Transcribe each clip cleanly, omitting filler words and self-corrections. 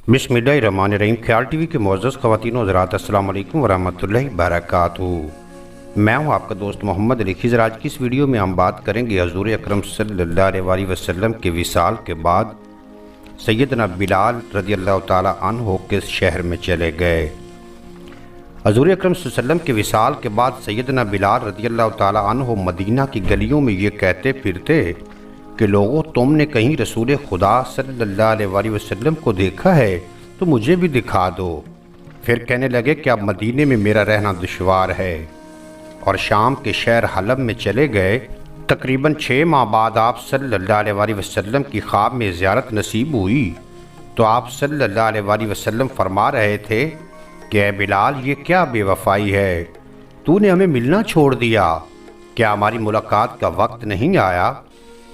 बिस्मिल्लाहिर्रहमानिर्रहीम। ख्याल टीवी के मुअज़्ज़ज़ ख़वातीन व हज़रात, अस्सलाम वालेकुम वरहमतुल्लाहि वबरकातुहू। मैं हूं आपका दोस्त मोहम्मद अली खिज़र। आज की इस वीडियो में हम बात करेंगे हज़ूर अकरम सल्लल्लाहु अलैहि वसल्लम के विसाल के बाद सैयदना बिलाल रज़ियल्लाहु ताला अन्हु किस शहर में चले गए। हज़ूर अकरम सल्लल्लाहु अलैहि वसल्लम के विसाल के बाद सैयदना बिलाल रज़ियल्लाहु ताला अन्हु मदीना की गलियों में ये कहते फिरते कि लोगों, तुमने कहीं रसूल खुदा सल्लल्लाहु अलैहि वसल्लम को देखा है तो मुझे भी दिखा दो। फिर कहने लगे कि अब मदीने में मेरा रहना दुश्वार है, और शाम के शहर हलब में चले गए। तकरीबन 6 माह बाद आप सल्लल्लाहु अलैहि वसल्लम की ख्वाब में ज़ियारत नसीब हुई तो आप सल्लल्लाहु अलैहि वसल्लम फरमा रहे थे कि ऐ बिलाल, ये क्या बेवफाई है, तूने हमें मिलना छोड़ दिया, क्या हमारी मुलाकात का वक्त नहीं आया।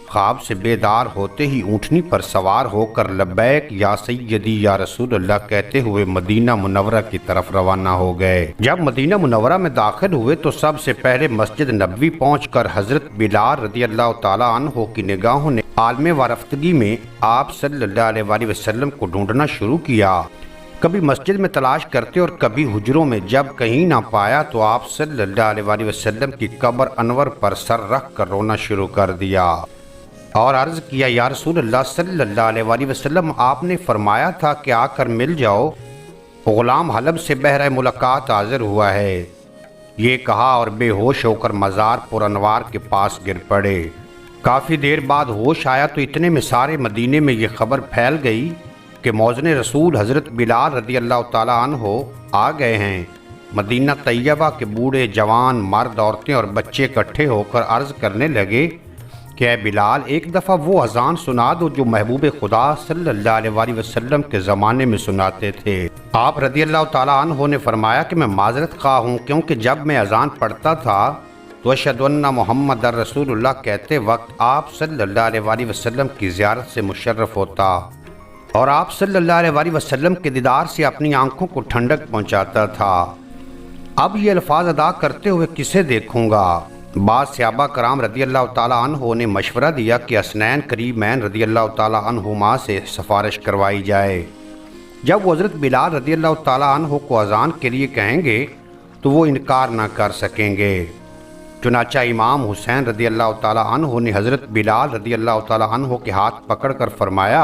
ख्वाब से बेदार होते ही ऊँटनी पर सवार होकर लब्बैक या सैयदी या रसूलल्लाह कहते हुए मदीना मुनव्वरा की तरफ रवाना हो गए। जब मदीना मुनव्वरा में दाखिल हुए तो सबसे पहले मस्जिद नबवी पहुंचकर हजरत बिलाल रज़ियल्लाहु ताला अन्हु की निगाहों ने आलमे वारफ्तगी में आप सल्लल्लाहु अलैहि वसल्लम को ढूंढना शुरू किया। कभी मस्जिद में तलाश करते और कभी हुजरों में। जब कहीं ना पाया तो आप सल्लल्लाहु अलैहि वसल्लम की कब्र अनवर पर सर रख कर रोना शुरू कर दिया और अर्ज़ किया, या रसूलल्लाह सल्लल्लाहु अलैहि वसल्लम, आपने फरमाया था कि आकर मिल जाओ, ग़ुलाम हलब से बहरे मुलाकात हाजिर हुआ है। ये कहा और बेहोश होकर मज़ार पुरअनवार के पास गिर पड़े। काफ़ी देर बाद होश आया तो इतने में सारे मदीने में ये खबर फैल गई कि मौज़न रसूल हज़रत बिलाल रज़ियल्लाहु ताला अन्हु आ गए हैं। मदीना तैयबा के बूढ़े जवान मर्द औरतें और बच्चे इकट्ठे होकर अर्ज़ करने लगे कि ऐ बिलाल, एक दफ़ा वो अज़ान सुना दो जो महबूब खुदा सल्लल्लाहु अलैहि वसल्लम के ज़माने में सुनाते थे। आप रज़ियल्लाहु ताला अन्हु ने फरमाया कि मैं माज़रत ख़्वाह हूँ, क्योंकि जब मैं अज़ान पढ़ता था तो अशहदु अन्ना मुहम्मद रसूलुल्लाह कहते वक्त आप सल्लल्लाहु अलैहि वसल्लम की ज़ियारत से मुशर्रफ होता और आप सल्लल्लाहु अलैहि वसल्लम के दीदार से अपनी आँखों को ठंडक पहुँचाता था। अब ये अल्फाज अदा करते हुए किसे देखूँगा। बाद सहाबा कराम रज़ियल्लाहु ताला अन्हु ने मशवरा दिया कि हसनैन करीमैन रज़ियल्लाहु ताला अन्हुमा से सिफारिश करवाई जाए। जब वो हज़रत बिलाल रज़ियल्लाहु ताला अन्हु को अज़ान के लिए कहेंगे तो वो इनकार ना कर सकेंगे। चुनाचा इमाम हुसैन रज़ियल्लाहु ताला अन्हु ने हज़रत बिलाल रज़ियल्लाहु ताला अन्हु के हाथ पकड़कर फरमाया,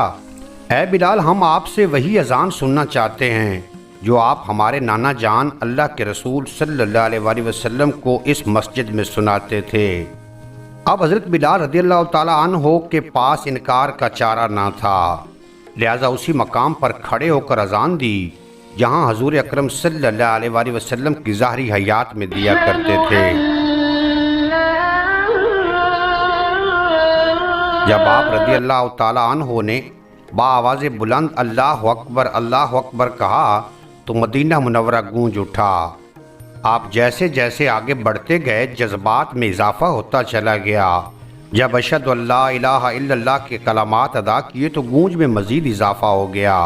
ऐ बिलाल, हम आपसे वही अज़ान सुनना चाहते हैं जो आप हमारे नाना जान अल्लाह के रसूल सल्लल्लाहु अलैहि वसल्लम को इस मस्जिद में सुनाते थे। अब हज़रत बिलाल रज़ियल्लाहु ताला अन्हु के पास इनकार का चारा ना था, लिहाजा उसी मकाम पर खड़े होकर अज़ान दी जहां हज़ूर अकरम सल्लल्लाहु अलैहि वसल्लम की ज़ाहरी हयात में दिया करते थे। जब आप रज़ियल्लाहु ताला अन्हु ने बाआवाज़ बुलंद अल्लाहु अकबर कहा तो मदीना मुनव्वरा गूंज उठा। आप जैसे जैसे आगे बढ़ते गए जज्बात में इजाफा होता चला गया। जब अशहदु अल्ला इलाहा इल्लल्लाह के कलामात अदा किए तो गूंज में मज़ीद इजाफा हो गया।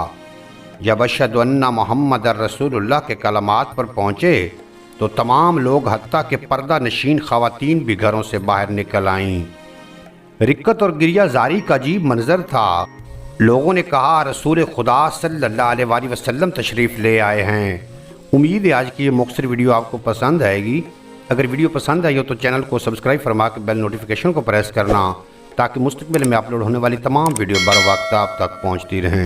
जब अशहदु अन्ना मुहम्मद रसूलुल्लाह के कलामात पर पहुँचे तो तमाम लोग हत्ता के पर्दा नशीन ख़वातीन भी घरों से बाहर निकल आईं। रिक्कत और गिरिया जारी का अजीब मंजर था। लोगों ने कहा, रसूल खुदा सल्लल्लाहु अलैहि वसल्लम तशरीफ़ ले आए हैं। उम्मीद है आज की ये मुख्तसर वीडियो आपको पसंद आएगी। अगर वीडियो पसंद आई हो तो चैनल को सब्सक्राइब फरमा के बेल नोटिफिकेशन को प्रेस करना ताकि मुस्तक़बिल में अपलोड होने वाली तमाम वीडियो बर वक्त आप तक पहुँचती रहें।